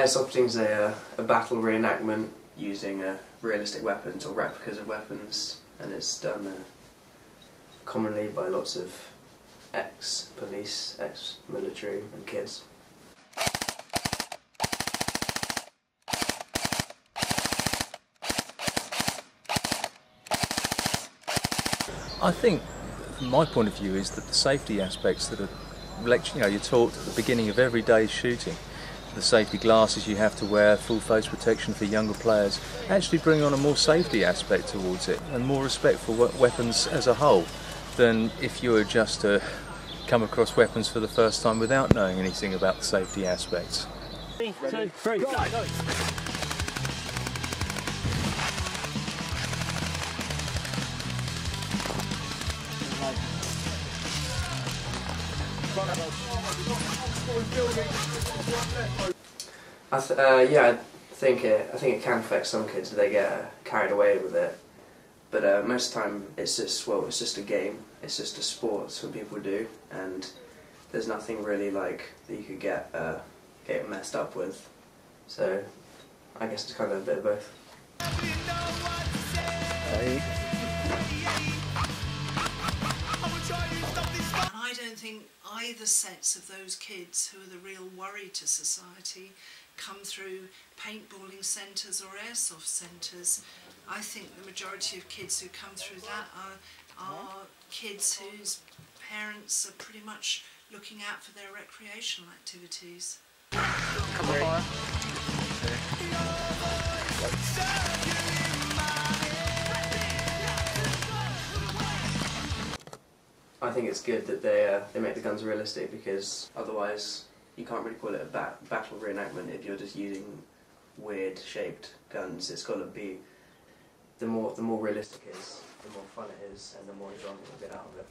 Airsofting is a battle reenactment using realistic weapons or replicas of weapons, and it's done commonly by lots of ex-police, ex-military and kids. I think, from my point of view, is that the safety aspects that are you're taught at the beginning of every day's shooting, the safety glasses you have to wear, full face protection for younger players, actually bring on a more safety aspect towards it and more respect for weapons as a whole than if you were just to come across weapons for the first time without knowing anything about the safety aspects. 3, 2, 3, go! Yeah, I think it can affect some kids if they get carried away with it. But most of the time, it's just a game. It's just a sport some people do, and there's nothing really like that you could get messed up with. So I guess it's kind of a bit of both. I don't think either sets of those kids who are the real worry to society come through paintballing centres or airsoft centres. I think the majority of kids who come through that are kids whose parents are pretty much looking out for their recreational activities. I think it's good that they make the guns realistic, because otherwise you can't really call it a battle reenactment if you're just using weird shaped guns. It's got to be, the more realistic it is, the more fun it is and the more enjoyment you'll get out of it.